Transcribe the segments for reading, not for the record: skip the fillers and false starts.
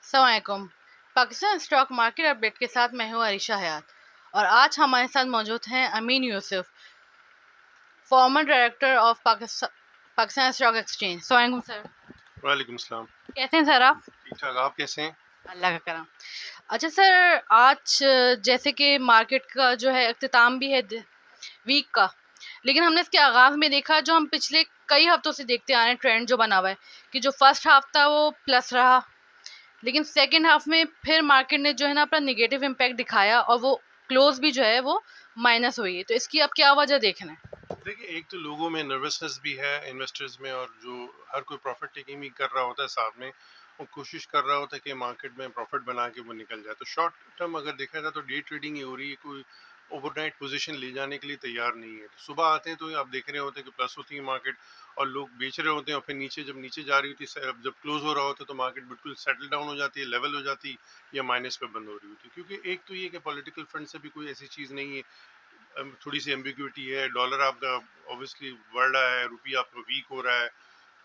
अस्सलामुअलैकुम। Pakistan stock market update के साथ मैं हूँ अरीशा हयात और आज हमारे साथ मौजूद हैं Amin Yusuf, former director of Pakistan stock exchange. अस्सलामुअलैकुम सर। वालेकुम सलाम। कैसे हैं सर आप? ठीक ठाक, आप कैसे हैं? अल्लाह का करम। अच्छा सर, आज जैसे कि मार्केट का जो है अख्ताम भी है वीक का, लेकिन हमने इसके आगाज़ में देखा जो हम पिछले कई हफ्तों से देखते आ रहे हैं, ट्रेंड जो बना हुआ है कि जो फर्स्ट हाफ था वो प्लस रहा, लेकिन सेकेंड हाफ में फिर मार्केट ने जो है ना अपना निगेटिव इम्पैक्ट दिखाया और वो क्लोज भी जो है वो माइनस हुई है। तो इसकी अब क्या वजह देखना है? देखिए, एक तो लोगों में नर्वसनेस भी है इन्वेस्टर्स में, और जो हर कोई प्रॉफिट टेकिंग भी कर रहा होता है साथ में, वो कोशिश कर रहा होता है कि मार्केट में प्रॉफिट बना के वो निकल जाए। तो शॉर्ट टर्म अगर देखा जाए तो डे ट्रेडिंग ही हो रही है, कोई ओवरनाइट पोजीशन ले जाने के लिए तैयार नहीं है। तो सुबह आते हैं तो आप देख रहे होते हैं कि प्लस होती है मार्केट और लोग बेच रहे होते हैं, और फिर नीचे जब नीचे जा रही होती है, जब क्लोज हो रहा होता है तो मार्केट बिल्कुल सेटल डाउन हो जाती है, लेवल हो जाती है या माइनस पे बंद हो रही होती है। क्योंकि एक तो ये कि पॉलिटिकल फ्रंट से भी कोई ऐसी चीज़ नहीं है, थोड़ी सी एम्बिग्यूटी है। डॉलर आपका ऑब्वियसली बढ़ रहा है, रुपये आपका वीक हो रहा है,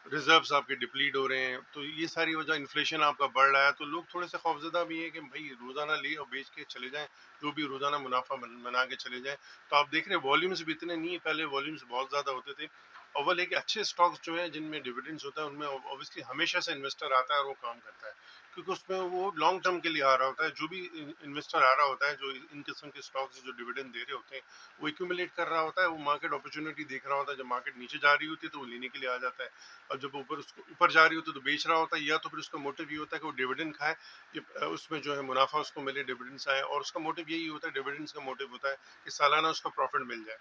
रिजर्व्स आपके डिप्लीट हो रहे हैं, तो ये सारी वजह, इन्फ्लेशन आपका बढ़ रहा है, तो लोग थोड़े से खौफजदा भी हैं कि भाई रोज़ाना ले और बेच के चले जाएं, जो भी रोज़ाना मुनाफा बना के चले जाएं। तो आप देख रहे हैं वॉल्यूम्स भी इतने नहीं है, पहले वॉल्यूम्स बहुत ज़्यादा होते थे। अव्वल एक अच्छे स्टॉक्स जो हैं जिनमें डिविडेंड्स होता है उनमें ऑब्वियसली हमेशा से इन्वेस्टर आता है और वो काम करता है, क्योंकि उसमें वो लॉन्ग टर्म के लिए आ रहा होता है। जो भी इन्वेस्टर आ रहा होता है, जो इन किस्म के स्टॉक्स जो डिविडेंड दे रहे होते हैं, वो एक्यूमुलेट कर रहा होता है, वो मार्केट अपॉर्चुनिटी देख रहा होता है। जब मार्केट नीचे जा रही होती है तो वो लेने के लिए आ जाता है, और जब ऊपर जा रही होती है तो बेच रहा होता है, या तो फिर उसका मोटिव ये होता है कि वो डिविडेंड खाए, उसमें जो है मुनाफा उसको मिले, डिविडेंड्स आए, और उसका मोटिव यही होता है, डिविडेंड्स का मोटिव होता है कि सालाना उसका प्रॉफिट मिल जाए।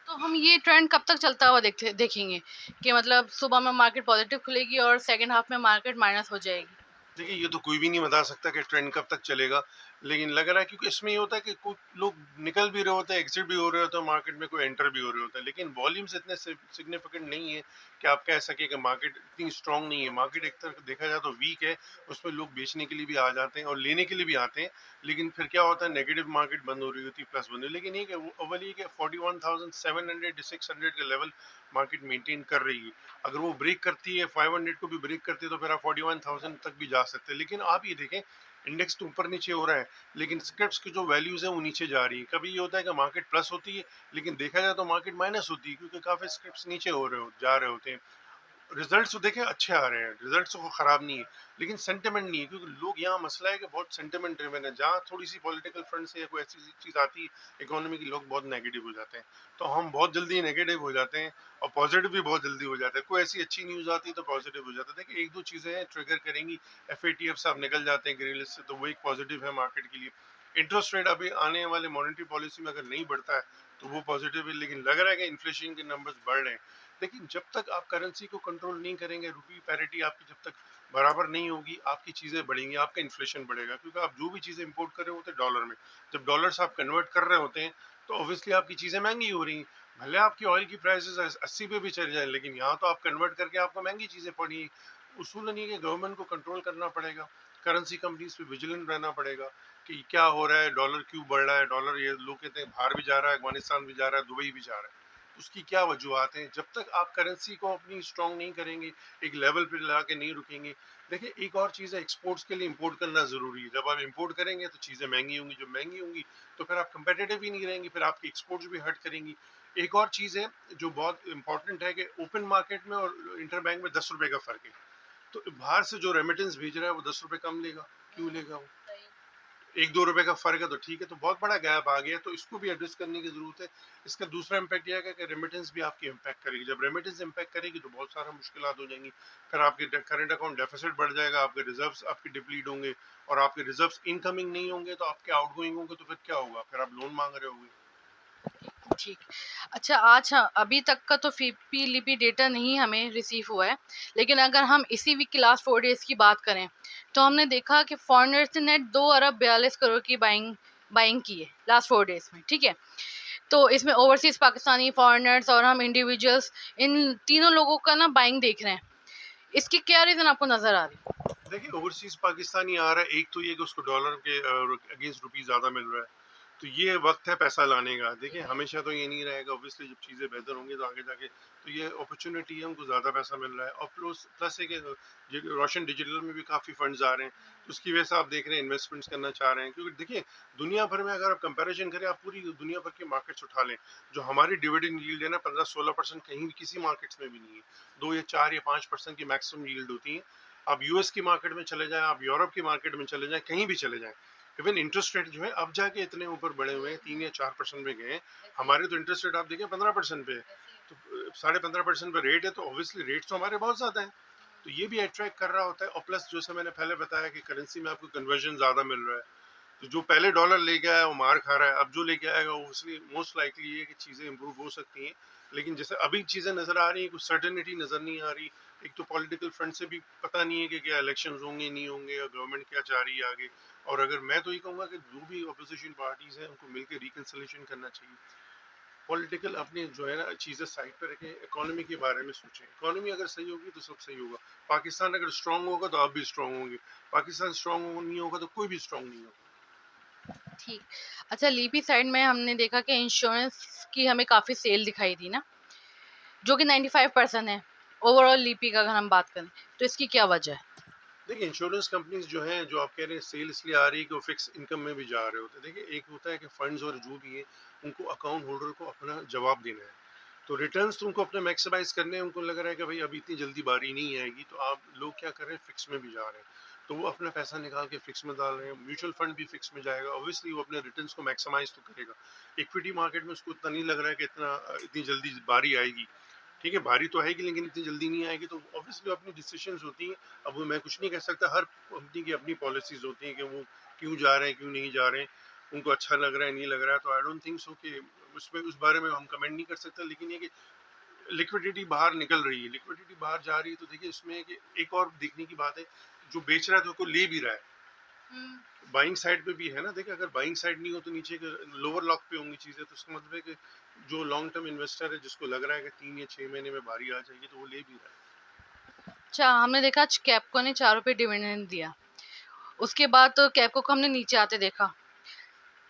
तो हम ये ट्रेंड कब तक चलता हुआ देखेंगे कि मतलब सुबह में मार्केट पॉजिटिव खुलेगी और सेकेंड हाफ में मार्केट माइनस हो जाएगी? देखिए, ये तो कोई भी नहीं बता सकता कि ट्रेंड कब तक चलेगा, लेकिन लग रहा है क्योंकि इसमें ये होता है कि कुछ लोग निकल भी रहे होते हैं, एग्जिट भी हो रहे होते हैं मार्केट में, कोई एंटर भी हो रहे होते हैं, लेकिन वॉल्यूम्स इतने सिग्निफिकेंट नहीं है कि आप कह सके कि मार्केट इतनी स्ट्रांग नहीं है। मार्केट एक तरह देखा जाए तो वीक है, उसमें लोग बेचने के लिए भी आ जाते हैं और लेने के लिए भी आते हैं, लेकिन फिर क्या होता है, नेगेटिव मार्केट बंद हो रही होती है, प्लस बंद हो, लेकिन ये कि अव्वल ये कि 41,700 600 के लेवल मार्केट मेंटेन कर रही है। अगर वो ब्रेक करती है, 500 को भी ब्रेक करती है, तो फिर आप 41,000 तक भी जा सकते हैं। लेकिन आप ये देखें, इंडेक्स तो ऊपर नीचे हो रहा है, लेकिन स्क्रिप्ट्स की जो वैल्यूज है वो नीचे जा रही है। कभी ये होता है कि मार्केट प्लस होती है, लेकिन देखा जाए तो मार्केट माइनस होती है, क्योंकि काफी स्क्रिप्ट्स नीचे जा रहे होते हैं। रिजल्ट्स तो देखें अच्छे आ रहे हैं, रिजल्ट्स तो खराब नहीं है, लेकिन सेंटिमेंट नहीं है, क्योंकि लोग, यहाँ मसला है कि बहुत सेंटिमेंट ड्रिवन है। जहाँ थोड़ी सी पॉलिटिकल फ्रंट से या कोई ऐसी चीज आती है इकोनॉमी की, लोग बहुत नेगेटिव हो जाते हैं। तो हम बहुत जल्दी नेगेटिव हो जाते हैं और पॉजिटिव भी बहुत जल्दी हो जाता है। कोई ऐसी अच्छी न्यूज आती है तो पॉजिटिव हो जाता है। देखिए, एक दो चीजें हैं ट्रिगर करेंगी, FATF से आप निकल जाते हैं ग्रे लिस्ट से, तो वो एक पॉजिटिव है मार्केट के लिए। इंटरेस्ट रेट अभी आने वाले मॉनेटरी पॉलिसी में अगर नहीं बढ़ता है तो वो पॉजिटिव है, लेकिन लग रहा है कि इन्फ्लेशन के नंबर्स बढ़ रहे हैं। लेकिन जब तक आप करेंसी को कंट्रोल नहीं करेंगे, रुपी पैरिटी आपकी जब तक बराबर नहीं होगी, आपकी चीज़ें बढ़ेंगी, आपका इन्फ्लेशन बढ़ेगा, क्योंकि आप जो भी चीज़ें इंपोर्ट कर रहे होते हैं डॉलर में, जब डॉलर्स आप कन्वर्ट कर रहे होते हैं तो ऑब्वियसली आपकी चीज़ें महंगी हो रही हैं। भले आपकी ऑयल की प्राइसेस 80 पे भी चले जाए, लेकिन यहाँ तो आप कन्वर्ट करके आपको महंगी चीज़ें पड़ी। उसूलन ये कि गवर्नमेंट को कंट्रोल करना पड़ेगा, करेंसी कंपनीज पे विजिलेंट रहना पड़ेगा कि क्या हो रहा है, डॉलर क्यों बढ़ रहा है। डॉलर, ये लोग कहते हैं, बाहर भी जा रहा है, अफगानिस्तान भी जा रहा है, दुबई भी जा रहा है, उसकी क्या वजूहत हैं। जब तक आप करेंसी को अपनी स्ट्रांग नहीं करेंगे, एक लेवल पे ला के नहीं रुकेंगे। देखिए, एक और चीज़ है, एक्सपोर्ट्स के लिए इंपोर्ट करना ज़रूरी है। जब आप इंपोर्ट करेंगे तो चीज़ें महंगी होंगी, जब महंगी होंगी तो फिर आप कंपेटिटिव ही नहीं रहेंगे, फिर आपकी एक्सपोर्ट्स भी हट करेंगी। एक और चीज़ है जो बहुत इंपॉर्टेंट है कि ओपन मार्केट में और इंटरबैंक में 10 रुपए का फ़र्क है। तो बाहर से जो रेमिटेंस भेज रहा है वो 10 रुपए कम लेगा, क्यों लेगा वो? 1-2 रुपए का फ़र्क है तो ठीक है, तो बहुत बड़ा गैप आ गया, तो इसको भी एड्रेस करने की ज़रूरत है। इसका दूसरा इम्पैक्ट ये है कि रेमिटेंस भी आपकी इम्पैक्ट करेगी। जब रेमिटेंस इम्पैक्ट करेगी तो बहुत सारा मुश्किलात हो जाएंगी। फिर आपके करंट अकाउंट डेफिसिट बढ़ जाएगा, आपके रिजर्व्स आपके डिप्लीट होंगे, और आपके रिजर्व्स इनकमिंग नहीं होंगे तो आपके आउटगोइंग होंगे, तो फिर क्या होगा? फिर आप लोन मांग रहे होंगे। ठीक। अच्छा, आज अभी तक का तो फीपी लिपी डेटा नहीं हमें रिसीव हुआ है, लेकिन अगर हम इसी वीक की लास्ट 4 डेज की बात करें तो हमने देखा कि फॉरेनर्स ने नेट 2 अरब 42 करोड़ की बाइंग की है लास्ट 4 डेज में। ठीक है, तो इसमें ओवरसीज पाकिस्तानी फॉरेनर्स और हम इंडिविजुअल्स, इन तीनों लोगों का ना बाइंग देख रहे हैं। इसकी क्या रीज़न आपको नज़र आ रही है? देखिए, ओवरसीज पाकिस्तानी आ रहा है, एक तो ये कि उसको डॉलर के अगेंस्ट रुपी ज़्यादा मिल रहा है, तो ये वक्त है पैसा लाने का। देखिए हमेशा तो ये नहीं रहेगा, ऑब्वियसली जब चीज़ें बेहतर होंगी तो आगे जाके तो ये अपॉर्चुनिटी है, उनको ज़्यादा पैसा मिल रहा है। और प्लस प्लस है कि रोशन डिजिटल में भी काफ़ी फंड्स आ रहे हैं, तो उसकी वजह से आप देख रहे हैं इन्वेस्टमेंट्स करना चाह रहे हैं। क्योंकि देखिए दुनिया भर में अगर आप कंपैरिजन करें, आप पूरी दुनिया भर के मार्केट्स उठा लें, जो हमारी डिविडेंड यील्ड है ना 15-16% कहीं किसी मार्केट्स में भी नहीं है। 2 या 4 या 5% की मैक्सिमम यील्ड होती है। आप यूएस की मार्केट में चले जाएं, आप यूरोप की मार्केट में चले जाएं, कहीं भी चले जाएं, इवन इंटरेस्ट रेट जो है अब जाके इतने ऊपर बढ़े हुए हैं, 3 या 4% में गए हैं। हमारे तो इंटरेस्ट रेट आप देखें 15% पे है, तो 15.5% पे रेट है, तो ऑब्वियसली रेट तो हमारे बहुत ज्यादा है। तो ये भी अट्रैक्ट कर रहा होता है। और प्लस जैसे मैंने पहले बताया कि करेंसी में आपको कन्वर्जन ज्यादा मिल रहा है, तो जो पहले डॉलर लेके आया वो मार खा रहा है, अब जो लेके आएगा वो उसलिए मोस्ट लाइकली ये है कि चीज़ें इंप्रूव हो सकती हैं। लेकिन जैसे अभी चीज़ें नज़र आ रही हैं, कुछ सर्टेनिटी नज़र नहीं आ रही। एक तो पॉलिटिकल फ्रंट से भी पता नहीं है कि क्या इलेक्शंस होंगे नहीं होंगे, और गवर्नमेंट क्या चाह रही है आगे। और अगर मैं तो ये कहूँगा कि जो भी अपोजिशन पार्टीज हैं उनको मिलकर रिकन्सिलेशन करना चाहिए। पॉलिटिकल अपने जो है ना चीज़ें साइड पर रखें, इकोनॉमी के बारे में सोचें। इकोनॉमी अगर सही होगी तो सब सही होगा। पाकिस्तान अगर स्ट्रांग होगा तो आप भी स्ट्रांग होंगे, पाकिस्तान स्ट्रांग नहीं होगा तो कोई भी स्ट्रांग नहीं होगा। ठीक। अच्छा, लीपी साइड में हमने देखा कि इंश्योरेंस की हमें काफ़ी सेल दिखाई दी ना, जो कि 95% है ओवरऑल लीपी का, अगर हम बात करें तो इसकी क्या वजह है? देखिए इंश्योरेंस कंपनीज जो हैं, जो आप कह रहे हैं सेल इसलिए आ रही है कि वो फिक्स इनकम में भी जा रहे होते हैं। देखिए एक होता है कि फंड्स और जो भी है उनको अकाउंट होल्डर को अपना जवाब देना है, तो रिटर्न्स तो उनको अपने मैक्सिमाइज करने हैं। उनको लग रहा है कि भाई अभी इतनी जल्दी बारी नहीं आएगी, तो आप लोग क्या कर रहे हैं, फिक्स में भी जा रहे हैं। तो वो अपना पैसा निकाल के फिक्स में डाल रहे हैं। म्यूचुअल फंड भी फिक्स में जाएगा, ऑब्वियसली वो अपने रिटर्न्स को मैक्सिमाइज तो करेगा। इक्विटी मार्केट में उसको इतना नहीं लग रहा है कि इतनी जल्दी बारी आएगी। ठीक है, बारी तो आएगी लेकिन इतनी जल्दी नहीं आएगी, तो ऑब्वियसली अपनी डिसीजंस होती हैं। अब वो मैं कुछ नहीं कह सकता, हर कंपनी की अपनी पॉलिसीज होती हैं कि वो क्यों जा रहे हैं क्यों नहीं जा रहे हैं, उनको अच्छा लग रहा है नहीं लग रहा है। तो आई डोंट थिंक सो कि उसमें उस बारे में हम कमेंट नहीं कर सकते। लेकिन ये कि लिक्विडिटी बाहर निकल रही है, लिक्विडिटी बाहर जा रही है, तो देखिए इसमें कि एक और देखने की बात है, जो बेच रहा है तो उसको ले भी रहा है। बाइंग साइड पे भी है ना। देखिए अगर बाइंग साइड नहीं हो तो नीचे लोअर लॉक पे होंगी चीजें, तो इसका मतलब है कि जो लॉन्ग टर्म इन्वेस्टर है जिसको लग रहा है कि 3 या 6 महीने में बारी आ जाएगी, तो वो ले भी रहा है। अच्छा, हमने देखा आज कैपको ने 4 रुपये डिविडेंड दिया, उसके बाद तो कैपको को हमने नीचे आते देखा।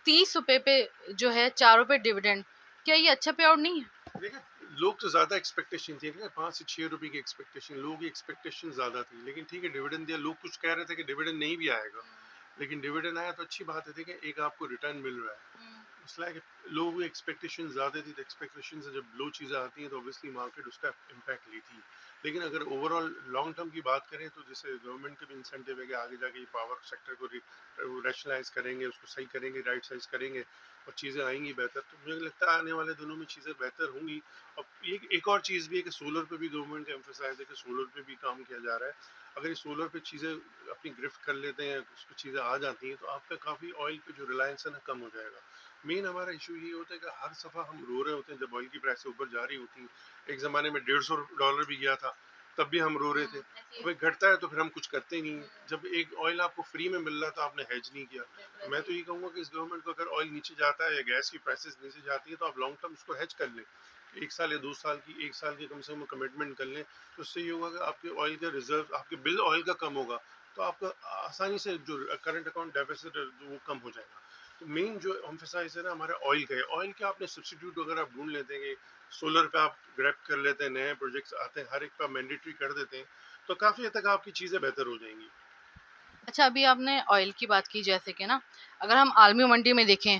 30 रुपये पे जो है 4 रुपये डिविडेंड, क्या ये अच्छा पे आउट नहीं है? देखिए लोग तो ज्यादा एक्सपेक्टेशन थी ना, 5 से 6 रुपए की एक्सपेक्टेशन, लोगों की एक्सपेक्टेशन ज्यादा थी। लेकिन ठीक है डिविडेंड दिया, लोग कुछ कह रहे थे कि डिविडेंड नहीं भी आएगा, लेकिन डिविडेंड आया तो अच्छी बात है। देखिए एक आपको रिटर्न मिल रहा है, इसलिए कि लोगों की एक्सपेक्टेशन ज़्यादा थी, तो एक्सपेक्टेशन से जब लो चीज़ें आती हैं तो ऑब्वियसली मार्केट उसका इम्पैक्ट लेती है। लेकिन अगर ओवरऑल लॉन्ग टर्म की बात करें तो जैसे गवर्नमेंट के भी इंसेंटिव है कि आगे जाके ये पावर सेक्टर को रैशनलाइज करेंगे, उसको सही करेंगे, राइट साइज करेंगे, और चीज़ें आएंगी बेहतर। तो मुझे लगता है आने वाले दिनों में चीज़ें बेहतर होंगी। और ये एक और चीज़ भी है कि सोलर पे भी गवर्नमेंट का एम्फोसाइज है कि सोलर पे भी काम किया जा रहा है। अगर ये सोलर पे चीज़ें अपनी गिरफ्त कर लेते हैं, उस पर चीज़ें आ जाती हैं, तो आपका काफ़ी ऑयल पे जो रिलायंस है ना कम हो जाएगा। मेन हमारा इशू ये होता है कि हर सफ़ा हम रो रहे होते हैं जब ऑयल की प्राइस ऊपर जा रही होती है। एक ज़माने में $150 भी गया था, तब भी हम रो रहे थे। भाई घटता है तो फिर हम कुछ करते ही नहीं है। जब एक ऑयल आपको फ्री में मिल रहा था, आपने हेज नहीं किया। तो मैं तो ये कहूँगा कि इस गवर्नमेंट को अगर ऑयल नीचे जाता है या गैस की प्राइसेस नीचे जाती है, तो आप लॉन्ग टर्म उसको हेज कर लें। 1 साल या 2 साल की, 1 साल की कम से कम कमिटमेंट कर लें। तो उससे ये होगा कि आपके ऑयल का रिजर्व, आपके बिल ऑयल का कम होगा, तो आपका आसानी से जो करंट अकाउंट डेफिसिट है वो कम हो जाएगा। तो मेन जो एम्फेसाइज है ना हमारा ऑयल का है। ऑयल के आपने सब्सिट्यूट अगर आप ढूंढ लेते हैं, सोलर पे आप ग्रैब कर लेते हैं, नए प्रोजेक्ट्स आते हैं, हर एक पे मैंडेटरी कर देते हैं, तो काफ़ी हद तक आपकी चीज़ें बेहतर हो जाएंगी। अच्छा, अभी आपने ऑयल की बात की, जैसे कि ना अगर हम आलमी मंडी में देखें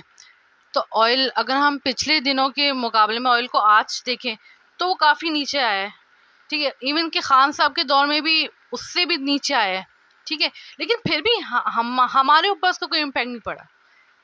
तो ऑयल, अगर हम पिछले दिनों के मुकाबले में ऑयल को आज देखें तो वो काफ़ी नीचे आया है। ठीक है, इवन कि खान साहब के दौर में भी उससे भी नीचे आया है। ठीक है, लेकिन फिर भी हम हमारे ऊपर उसका कोई इम्पैक्ट नहीं पड़ा।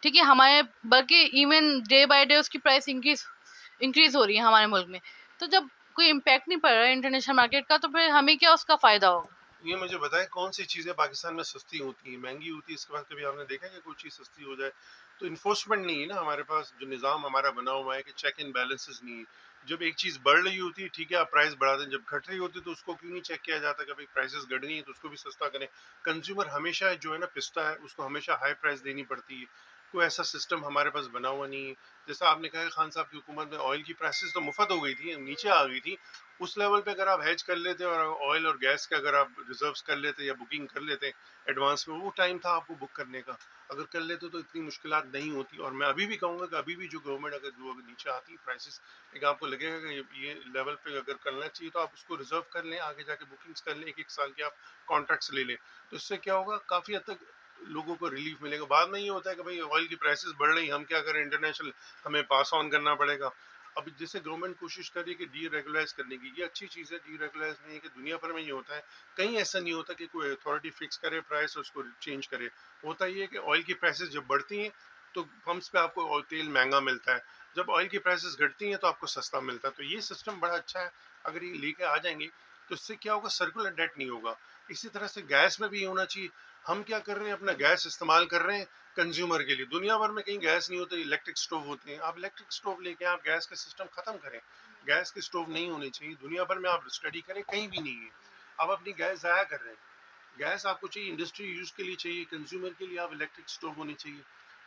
ठीक है, हमारे बल्कि इवन डे बाय डे उसकी प्राइस इंक्रीज हो रही है हमारे मुल्क में। तो जब कोई इम्पैक्ट नहीं पड़ रहा है इंटरनेशनल मार्केट का, तो फिर हमें क्या उसका फ़ायदा होगा? ये मुझे बताएं कौन सी चीज़ें पाकिस्तान में सस्ती होती हैं, महंगी होती है, इसके बाद कभी आपने देखा है कि कोई चीज़ सस्ती हो जाए? तो इन्फोर्समेंट नहीं है ना हमारे पास, जो निज़ाम हमारा बना हुआ है कि चेक एंड बैलेंसेस नहीं है। जब एक चीज़ बढ़ रही होती है ठीक है आप प्राइस बढ़ा दें, जब घट रही होती है तो उसको क्यों नहीं चेक किया जाता कि भाई प्राइसेस घट गई हैं तो उसको भी सस्ता करें। कंज्यूमर हमेशा जो है ना पिसता है, उसको हमेशा हाई प्राइस देनी पड़ती है। कोई ऐसा सिस्टम हमारे पास बना हुआ नहीं है। जैसा आपने कहा खान साहब की हुकूमत में ऑयल की प्राइसेस तो मुफ्त हो गई थी, नीचे आ गई थी। उस लेवल पे अगर आप हेज कर लेते और ऑयल और गैस का अगर आप रिजर्व्स कर लेते या बुकिंग कर लेते एडवांस में, वो टाइम था आपको बुक करने का। अगर कर लेते तो इतनी मुश्किलात नहीं होती। और मैं अभी भी कहूँगा कि अभी भी जो गवर्नमेंट अगर नीचे आती है प्राइसेस, एक आपको लगेगा कि ये लेवल पे अगर करना चाहिए तो आप उसको रिजर्व कर लें, आगे जाके बुकिंग्स कर लें, 1-1 साल के आप कॉन्ट्रैक्ट्स ले लें। तो इससे क्या होगा, काफ़ी हद तक लोगों को रिलीफ मिलेगा। बाद में ये होता है कि भाई ऑयल की प्राइसेस बढ़ रही, हम क्या करें, इंटरनेशनल हमें पास ऑन करना पड़ेगा। अब जैसे गवर्नमेंट कोशिश कर रही है कि डी रेगुलाइज करने की, ये अच्छी चीज़ है। डी रेगुलाइज नहीं है कि दुनिया भर में ये होता है, कहीं ऐसा नहीं होता कि कोई अथॉरिटी फिक्स करे प्राइस और उसको चेंज करे। होता ये है कि ऑयल की प्राइसेस जब बढ़ती हैं तो पंप्स पे आपको तेल महंगा मिलता है, जब ऑयल की प्राइसेस घटती हैं तो आपको सस्ता मिलता है। तो ये सिस्टम बड़ा अच्छा है, अगर ये लेके आ जाएंगे तो इससे क्या होगा, सर्कुलर डेट नहीं होगा। इसी तरह से गैस में भी ये होना चाहिए। हम क्या कर रहे हैं, अपना गैस इस्तेमाल कर रहे हैं कंज्यूमर के लिए। दुनिया भर में कहीं गैस नहीं होते, इलेक्ट्रिक स्टोव होते हैं। आप इलेक्ट्रिक स्टोव लेके आप गैस का सिस्टम खत्म करें। गैस के स्टोव नहीं होने चाहिए दुनिया भर में, आप स्टडी करें कहीं भी नहीं है। आप अपनी गैस ज़ाया कर रहे हैं। गैस आपको चाहिए इंडस्ट्री यूज के लिए, चाहिए कंज्यूमर के लिए, आप इलेक्ट्रिक स्टोव होनी चाहिए।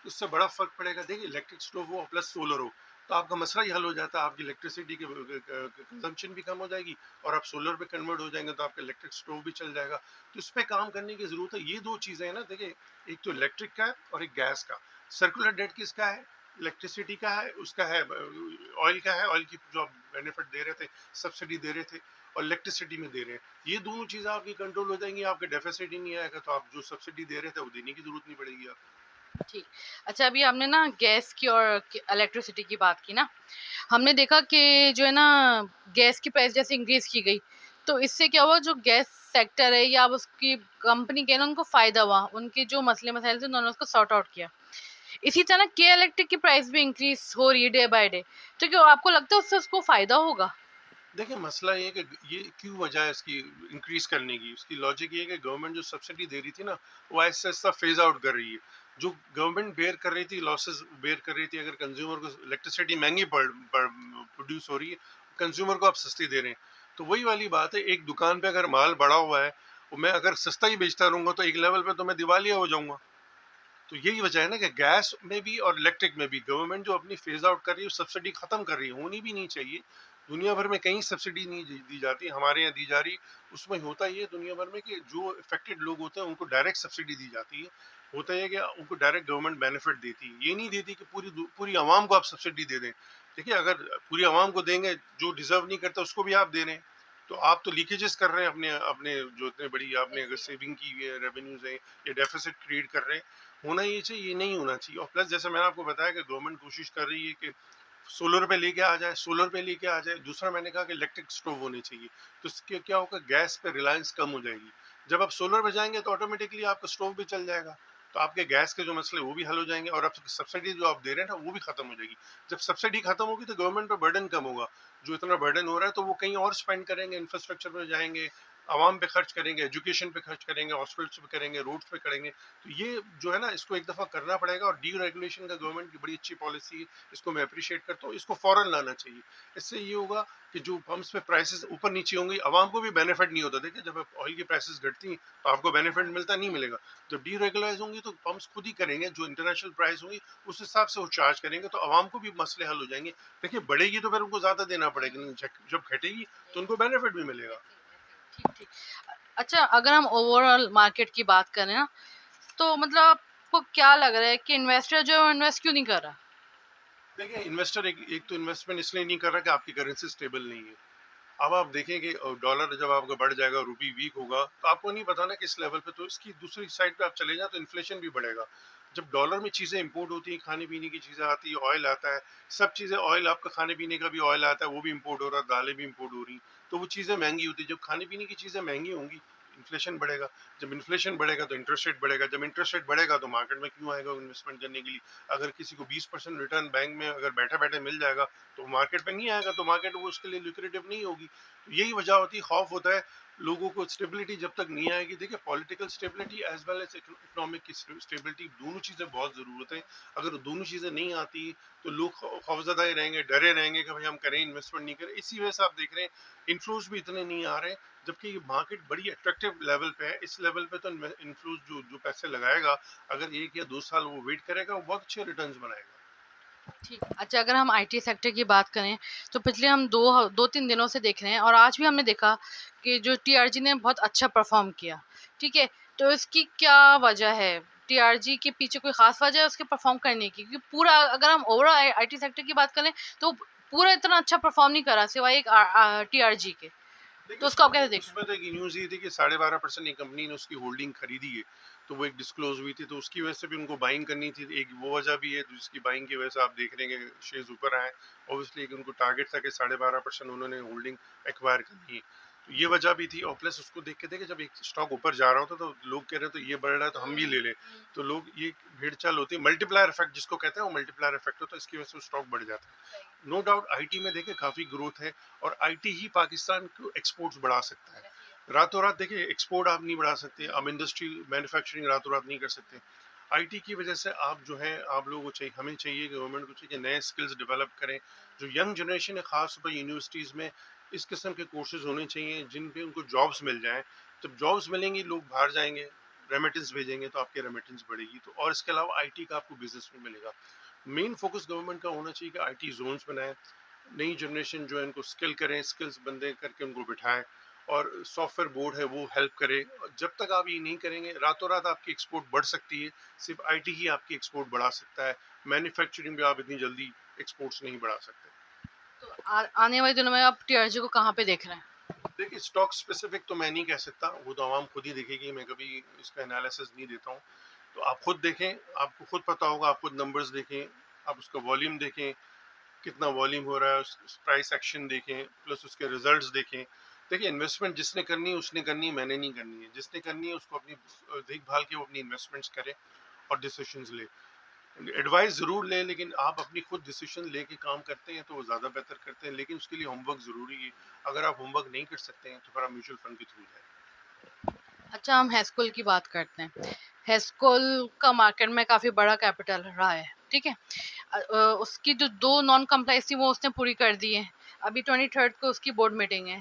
तो इससे बड़ा फर्क पड़ेगा। देखिए इलेक्ट्रिक स्टोव हो प्लस सोलर हो तो आपका मसला ही हल हो जाता है। आपकी इलेक्ट्रिसिटी के कंजम्पशन भी कम हो जाएगी और आप सोलर पे कन्वर्ट हो जाएंगे तो आपका इलेक्ट्रिक स्टोव भी चल जाएगा। तो इस पे काम करने की जरूरत है। ये दो चीजें हैं ना, देखिए एक तो इलेक्ट्रिक का है और एक गैस का। सर्कुलर डेट किसका है, इलेक्ट्रिसिटी का है, उसका है ऑयल का है। ऑयल की जो आप बेनिफिट दे रहे थे, सब्सिडी दे रहे थे, और इलेक्ट्रिसिटी में दे रहे हैं। ये दोनों चीज़ें आपकी कंट्रोल हो जाएंगी, आपके डेफिसिट ही नहीं आएगा, तो आप जो सब्सिडी दे रहे थे वो देने की जरूरत नहीं पड़ेगी आप। ठीक। अच्छा, अभी आपने ना गैस की और इलेक्ट्रिसिटी की बात की ना, हमने देखा कि जो है ना गैस की प्राइस जैसे इंक्रीज की गई, तो इससे क्या हुआ, जो गैस सेक्टर है या अब उसकी कंपनी के ना उनको फायदा हुआ, उनके जो मसले मसाइल थे उन्होंने उसको सॉर्ट आउट किया। इसी तरह के इलेक्ट्रिक की प्राइस भी इंक्रीज हो रही है डे बाय डे, तो क्या आपको लगता है उससे उसको फायदा होगा? देखिए मसला ये है कि ये क्यों वजह है इसकी इंक्रीज करने की। उसकी लॉजिक ये है कि गवर्नमेंट जो सब्सिडी दे रही थी ना, वो ऐसा ऐसा फेज आउट कर रही है। जो गवर्नमेंट बेयर कर रही थी, लॉसेस बेयर कर रही थी, अगर कंज्यूमर को इलेक्ट्रिसिटी महंगी प्रोड्यूस हो रही है, कंज्यूमर को आप सस्ती दे रहे हैं। तो वही वाली बात है, एक दुकान पे अगर माल बढ़ा हुआ है, वो मैं अगर सस्ता ही बेचता रहूंगा तो एक लेवल पे तो मैं दिवालिया हो जाऊंगा। तो यही वजह है ना कि गैस में भी और इलेक्ट्रिक में भी गवर्नमेंट जो अपनी फेज आउट कर रही है, सब्सिडी खत्म कर रही है। होनी भी नहीं चाहिए। दुनिया भर में कहीं सब्सिडी नहीं दी जाती, हमारे यहाँ दी जा रही। उसमें होता ये दुनिया भर में कि जो इफेक्टेड लोग होते हैं उनको डायरेक्ट सब्सिडी दी जाती है। होता है कि उनको डायरेक्ट गवर्नमेंट बेनिफिट देती है, ये नहीं देती कि पूरी पूरी आवाम को आप सब्सिडी दे दें। देखिए अगर पूरी आवाम को देंगे, जो डिजर्व नहीं करता उसको भी आप दे रहे हैं, तो आप तो लीकेजेस कर रहे हैं अपने अपने जो इतने बड़ी आपने अगर सेविंग की हुई है, रेवेन्यूज है, या डेफिसिट क्रिएट कर रहे हैं। होना ये चाहिए, ये नहीं होना चाहिए। और प्लस जैसे मैंने आपको बताया कि गवर्नमेंट कोशिश कर रही है कि सोलर पे लेके आ जाए, सोलर पे लेके आ जाए। दूसरा मैंने कहा कि इलेक्ट्रिक स्टोव होने चाहिए। तो इसके क्या होगा, गैस पे रिलायंस कम हो जाएगी। जब आप सोलर पे जाएंगे तो ऑटोमेटिकली आपका स्टोव भी चल जाएगा। तो आपके गैस के जो मसले वो भी हल हो जाएंगे, और आप सब्सिडी जो आप दे रहे हैं ना वो भी खत्म हो जाएगी। जब सब्सिडी खत्म होगी तो गवर्नमेंट पर बर्डन कम होगा। जो इतना बर्डन हो रहा है तो वो कहीं और स्पेंड करेंगे, इंफ्रास्ट्रक्चर में जाएंगे, आवाम पे खर्च करेंगे, एजुकेशन पे खर्च करेंगे, हॉस्पिटल्स पे करेंगे, रोड्स पे करेंगे। तो ये जो है ना, इसको एक दफ़ा करना पड़ेगा। और डी रेगुलेशन का गवर्नमेंट की बड़ी अच्छी पॉलिसी है, इसको मैं अप्रिशिएट करता हूँ। इसको फौरन लाना चाहिए। इससे ये होगा कि जो पंप्स पे प्राइसेस ऊपर नीचे होंगी, आवाम को भी बेनिफिट नहीं होता। देखिए जब ऑयल की प्राइसेस घटती हैं तो आपको बेनिफिट मिलता नहीं मिलेगा। जब डी रेगुलाइज होंगी तो पंप्स खुद ही करेंगे, जो इंटरनेशनल प्राइस होंगी उस हिसाब से वो चार्ज करेंगे, तो आवाम को भी मसले हल हो जाएंगे। देखिए बढ़ेगी तो फिर उनको ज़्यादा देना पड़ेगा, जब घटेगी तो उनको बेनिफिट भी मिलेगा। ठीक ठीक। अच्छा, अगर हम ओवरऑल मार्केट की बात करें ना, तो मतलब आपको क्या लग रहा है कि इन्वेस्टर जो है इन्वेस्ट क्यों नहीं कर रहा? देखिए इन्वेस्टर एक तो इन्वेस्टमेंट इसलिए नहीं कर रहा कि आपकी करेंसी स्टेबल नहीं है। अब आप देखें कि डॉलर जब आपका बढ़ जाएगा, रुपी वीक होगा, तो आपको नहीं पता ना किस लेवल पे। तो इसकी दूसरी साइड पे आप चले जाए तो इन्फ्लेशन भी बढ़ेगा। जब डॉलर में चीज़ें इंपोर्ट होती हैं, खाने पीने की चीज़ें आती है, ऑयल आता है, सब चीज़ें, ऑयल आपका खाने पीने का भी ऑयल आता है वो भी इंपोर्ट हो रहा है, दालें भी इंपोर्ट हो रही, तो वो चीज़ें महंगी होती है। जब खाने पीने की चीज़ें महंगी होंगी, इन्फ्लेशन बढ़ेगा। जब इन्फ्लेशन बढ़ेगा तो इंटरेस्ट रेट बढ़ेगा। जब इंटरेस्ट रेट बढ़ेगा तो मार्केट में क्यों आएगा इन्वेस्टमेंट करने के लिए। अगर किसी को 20% रिटर्न बैंक में अगर बैठे बैठे मिल जाएगा तो मार्केट में नहीं आएगा, तो मार्केट वो उसके लिए लुक्रेटिव नहीं होगी। तो यही वजह होती है, खौफ होता है। लोगों को स्टेबिलिटी जब तक नहीं आएगी, देखिए political stability as well as economic की स्टेबिलिटी, दोनों चीज़ें बहुत ज़रूरत है। अगर दोनों चीज़ें नहीं आती तो लोग खौफजदा ही रहेंगे, डरे रहेंगे कि भाई हम करें इन्वेस्टमेंट नहीं करें। इसी वजह से आप देख रहे हैं इन्फ्लोज भी इतने नहीं आ रहे, जबकि ये मार्केट बड़ी अट्रैक्टिव लेवल पे है। इस लेवल पे तो इन्फ्लोज जो जो पैसे लगाएगा, अगर 1 या 2 साल वो वेट करेगा, वो बहुत अच्छे रिटर्न्स बनाएगा। ठीक। अच्छा, अगर हम आईटी सेक्टर की बात करें तो पिछले हम 2-3 दिनों से देख रहे हैं और आज भी हमने देखा कि जो टीआरजी ने बहुत अच्छा परफॉर्म किया। ठीक है, तो इसकी क्या वजह है? टीआरजी के पीछे कोई खास वजह है उसके परफॉर्म करने की? क्योंकि पूरा अगर हम ओवरऑल आईटी सेक्टर की बात करें तो पूरा इतना अच्छा परफॉर्म नहीं करा सिवाय एक टीआरजी के। देखिए तो उसको आप कैसे देखते हैं? उसमें तो एक न्यूज़ ये थी कि 12.5% एक कंपनी ने उसकी होल्डिंग खरीदी है, तो वो एक डिस्क्लोज हुई थी, तो उसकी वजह से भी उनको बाइंग करनी थी। एक वो वजह भी है जिसकी बाइंग की वजह से आप देख रहे हैं कि शेयर्स ऊपर आए। ऑब्वियसली उनको टारगेट था कि 12.5% उन्होंने होल्डिंग एक्वायर करनी है, तो ये वजह भी थी। और प्लस उसको देख के थे कि जब एक स्टॉक ऊपर जा रहा होता तो लोग कह रहे तो ये बढ़ रहा है तो हम भी ले लें, तो लोग ये भेड़ चाल होती है, मल्टीप्लायर इफेक्ट जिसको कहते हैं, वो मल्टीप्लायर इफेक्ट होता है, इसकी वजह से स्टॉक बढ़ जाता है। नो डाउट आईटी में देखिए काफ़ी ग्रोथ है, और आईटी ही पाकिस्तान को एक्सपोर्ट्स बढ़ा सकता है। रातों रात देखिए एक्सपोर्ट आप नहीं बढ़ा सकते, आप इंडस्ट्री मैन्युफैक्चरिंग रातों रात नहीं कर सकते। आईटी की वजह से आप जो है, आप लोगों को चाहिए, हमें चाहिए, गवर्नमेंट को चाहिए कि नए स्किल्स डेवलप करें। जो यंग जनरेशन है, खास तौर पर यूनिवर्सिटीज़ में इस किस्म के कोर्सेज होने चाहिए जिन पे उनको जॉब्स मिल जाएं। जब जॉब्स मिलेंगी, लोग बाहर जाएंगे, रेमिटेंस भेजेंगे तो आपकी रेमिटेंस बढ़ेगी, तो और इसके अलावा आईटी का आपको बिजनेस भी मिलेगा। मेन फोकस गवर्नमेंट का होना चाहिए कि आईटी जोन्स बनाए, नई जनरेशन जो है इनको स्किल करें, स्किल्स बंदे करके उनको बिठाएं, और सॉफ्टवेयर बोर्ड है वो हेल्प करे। जब तक आप ये नहीं करेंगे, रातों रात आपकी एक्सपोर्ट बढ़ सकती है, सिर्फ आईटी ही आपकी एक्सपोर्ट बढ़ा सकता है, मैन्युफैक्चरिंग भी आप इतनी जल्दी एक्सपोर्ट्स नहीं बढ़ा सकते। तो आने वाले दिनों में आप टीआरजी को कहाँ पे देख रहे हैं? देखिए स्टॉक स्पेसिफिक तो मैं नहीं कह सकता, वो तो आवाम खुद ही देखेगी, मैं कभी इसका एनालिसिस नहीं देता हूँ। तो आप खुद देखें, आपको खुद पता होगा, आप खुद नंबर्स देखें, आप उसका वॉल्यूम देखें, कितना वॉल्यूम हो रहा है, उस प्राइस एक्शन देखें, प्लस उसके रिजल्ट्स देखें। देखिए इन्वेस्टमेंट जिसने करनी है उसने करनी है, मैंने नहीं करनी है। जिसने करनी है उसको अपनी देखभाल के वो अपनी इन्वेस्टमेंट्स करे और डिसीजंस ले। एडवाइस ज़रूर ले, लेकिन आप अपनी खुद डिसीजन लेके काम करते हैं तो वो ज़्यादा बेहतर करते हैं, लेकिन उसके लिए होमवर्क ज़रूरी है। अगर आप होमवर्क नहीं कर सकते हैं तो फिर आप म्यूचुअल फंड के थ्रू जाए। अच्छा, हम हेस्कोल की बात करते हैं। हेस्कोल का मार्केट में काफ़ी बड़ा कैपिटल रहा है, ठीक है? उसकी जो 2 नॉन कंप्लाइंस थी वो उसने पूरी कर दी है। अभी 23rd को उसकी बोर्ड मीटिंग है,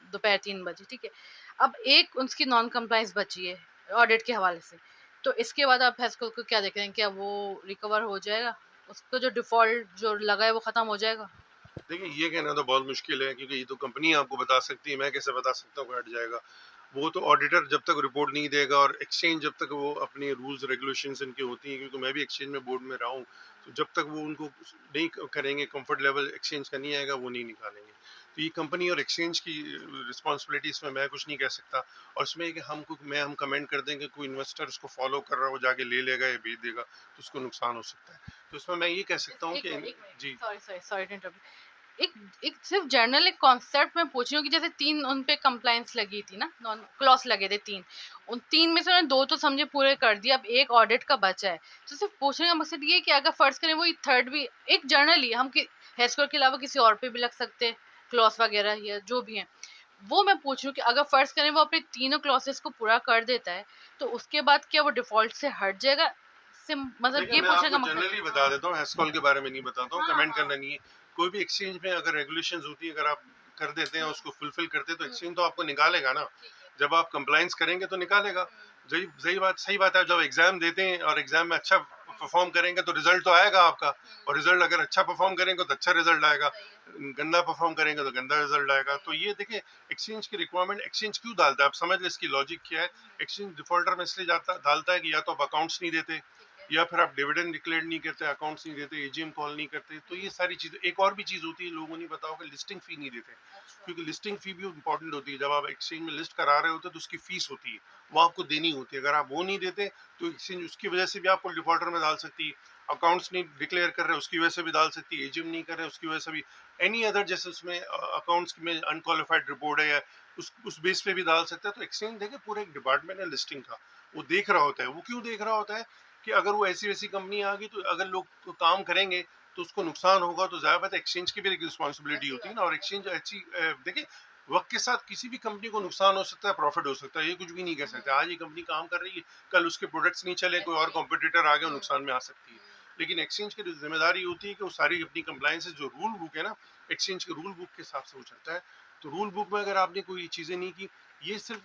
दोपहर 3 बजे, ठीक है? अब एक उसकी नॉन कंप्लाइंस बची है ऑडिट के हवाले से। तो इसके बाद आप हेस्कोल को क्या देख रहे हैं? क्या वो रिकवर हो जाएगा? उसका जो डिफ़ॉल्ट जो लगा है वो ख़त्म हो जाएगा? देखिए ये कहना तो बहुत मुश्किल है, क्योंकि ये तो कंपनी आपको बता सकती है, मैं कैसे बता सकता हूँ कि हट जाएगा। वो तो ऑडिटर जब तक रिपोर्ट नहीं देगा, और एक्सचेंज जब तक वो अपने रूल्स रेगुलेशंस इनकी होती हैं, क्योंकि मैं भी एक्सचेंज में बोर्ड में रहा हूँ, तो जब तक वो उनको नहीं करेंगे, कंफर्ट लेवल एक्सचेंज का नहीं आएगा, वो नहीं निकालेंगे। तो ये कंपनी और एक्सचेंज की रिस्पॉन्सिबिलिटी, इसमें मैं कुछ नहीं कह सकता। और इसमें कि हम कमेंट कर देंगे, कोई इन्वेस्टर उसको फॉलो कर रहा हो, जाके ले लेगा या बेच देगा, तो उसको नुकसान हो सकता है। तो इसमें मैं ये कह सकता हूँ एक कि मिनट, एक मिनट। जी। Sorry to interrupt. एक एक सिर्फ जनरल एक कॉन्सेप्ट मैं पूछ रही हूँ कि जैसे 3 उन पे कंप्लायंस लगी थी ना, नॉन क्लॉज लगे थे 3। उन 3 में से उन्होंने 2 तो समझे पूरे कर दिए, अब एक ऑडिट का बचा है। तो सिर्फ पूछने का मकसद ये है कि अगर फर्ज करें वो थर्ड भी एक जनरली हम हेस्कोर के अलावा किसी और पे भी लग सकते हैं क्लॉज वगैरह या जो भी है। वो मैं पूछ रही हूँ कि अगर फर्ज करें वो अपने तीनों क्लॉसेस को पूरा कर देता है तो उसके बाद क्या वो डिफॉल्ट से हट जाएगा? मतलब देखिए ये मैं पूछने आपको का मकसद जनरली है। बता देता हूँ, हेस्कॉल के बारे में नहीं बताता हूँ, हाँ कमेंट हाँ। करना नहीं है। कोई भी एक्सचेंज में अगर रेगुलेशंस होती है, अगर आप कर देते हैं, उसको फुलफिल करते हैं, तो एक्सचेंज तो आपको निकालेगा ना। ठीक है। जब आप कंप्लाइंस करेंगे तो निकालेगा। सही बात है, जब एग्जाम देते हैं और एग्जाम में अच्छा परफॉर्म करेंगे तो रिजल्ट तो आएगा आपका। और रिजल्ट अगर अच्छा परफॉर्म करेंगे तो अच्छा रिजल्ट आएगा, गंदा परफॉर्म करेंगे तो गंदा रिजल्ट आएगा। तो ये देखिए एक्सचेंज की रिक्वायरमेंट, एक्सचेंज क्यों डालता है, आप समझ लें इसकी लॉजिक क्या है। एक्सचेंज डिफॉल्टर में इसलिए डालता है कि या तो आप अकाउंट्स नहीं देते, या फिर आप डिविडेंड डिक्लेयर नहीं करते, अकाउंट्स नहीं देते, एजीएम कॉल नहीं करते। तो ये सारी चीजें, एक और भी चीज होती है, लोगों ने बताओ कि लिस्टिंग फी नहीं देते, क्योंकि लिस्टिंग फी भी इंपॉर्टेंट होती है। जब आप एक्सचेंज में लिस्ट करा रहे होते हैं तो उसकी फीस होती है, वो आपको देनी होती है। अगर आप वो नहीं देते तो एक्सचेंज उसकी वजह से भी आपको डिफॉल्टर में डाल सकती है। अकाउंट्स नहीं डिक्लेयर कर रहे उसकी वजह से भी डाल सकती है, एजीएम नहीं कर रहे उसकी वजह से भी, एनी अदर, जैसे उसमें अकाउंट्स में अनक्वालिफाइड रिपोर्ट है या उस बेस पे भी डाल सकते हैं। तो एक्सचेंज देखिए पूरा एक डिपार्टमेंट है लिस्टिंग का, वो देख रहा होता है। वो क्यों देख रहा होता है कि अगर वो ऐसी वैसी कंपनी आ गई, तो अगर लोग तो काम करेंगे तो उसको नुकसान होगा, तो ज्यादा बात एक्सचेंज की भी एक रिस्पॉन्सिबिलिटी होती है ना। और एक्सचेंज अच्छी देखिए वक्त के साथ किसी भी कंपनी को नुकसान हो सकता है, प्रॉफिट हो सकता है, ये कुछ भी नहीं कह सकते। आज ये कंपनी काम कर रही है, कल उसके प्रोडक्ट्स नहीं चले, कोई और कॉम्पिटिटर आ गया, नुकसान में आ सकती है। लेकिन एक्सचेंज की जिम्मेदारी होती है कि वो सारी अपनी कंप्लायंसेस, जो रूल बुक है ना, एक्सचेंज के रूल बुक के हिसाब से वो चलता है। तो रूल बुक में अगर आपने कोई चीजें नहीं की, ये सिर्फ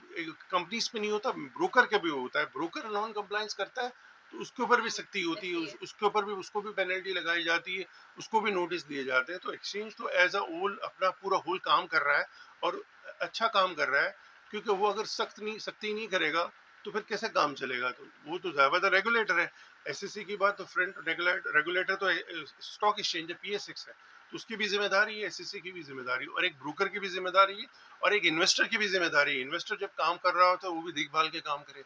कंपनीज पे नहीं होता, ब्रोकर के भी होता है। ब्रोकर नॉन कंप्लायंस करता है तो उसके ऊपर भी सख्ती होती है, उसके ऊपर भी, उसको भी पेनल्टी लगाई जाती है, उसको भी नोटिस दिए जाते हैं। तो एक्सचेंज तो एज अ होल अपना पूरा होल काम कर रहा है, और अच्छा काम कर रहा है, क्योंकि वो अगर सख्ती नहीं करेगा तो फिर कैसे काम चलेगा? तो वो तो ज्यादा रेगुलेटर है। एसएससी की बात तो फ्रंट रेगुलेटर तो स्टॉक एक्सचेंज है, पीएसएक्स है, तो उसकी भी जिम्मेदारी है, एसएससी की भी जिम्मेदारी, और एक ब्रोकर की भी जिम्मेदारी है, और एक इन्वेस्टर की भी जिम्मेदारी है। इन्वेस्टर जब काम कर रहा होता है वो भी देखभाल के काम करे।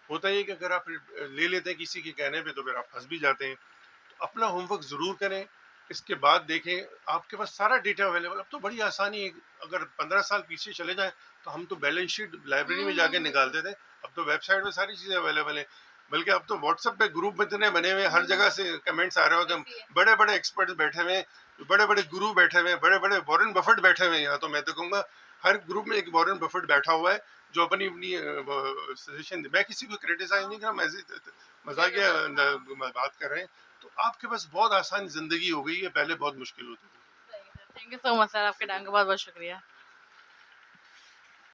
होता है कि अगर आप ले लेते हैं किसी के कहने पे तो फिर आप फंस भी जाते हैं। तो अपना होमवर्क जरूर करें, इसके बाद देखें, आपके पास सारा डेटा अवेलेबल। अब तो बड़ी आसानी है, अगर 15 साल पीछे चले जाएं तो हम तो बैलेंस शीट लाइब्रेरी में जाके निकालते थे, अब तो वेबसाइट में सारी चीजें अवेलेबल है। बल्कि अब तो व्हाट्सएप पे ग्रुप इतने बने हुए हैं, हर जगह से कमेंट्स आ रहे होते हैं, बड़े बड़े एक्सपर्ट्स बैठे हुए हैं, बड़े बड़े गुरु बैठे हुए हैं, बड़े बड़े वॉरेन बफेट बैठे हुए हैं। यहाँ तो मैं तो कहूँगा हर ग्रुप में एक वॉरेन बफेट बैठा हुआ है, जो अपनी अपनी सजेशन दे। मैं किसी को क्रिटिसाइज नहीं कर रहा, मैं मजाकिया बात कर रहे हैं। तो आपके पास बहुत आसान जिंदगी हो गई है, पहले बहुत मुश्किल होती थी। Thank you so much sir, आपके टाइम का बहुत बहुत शुक्रिया।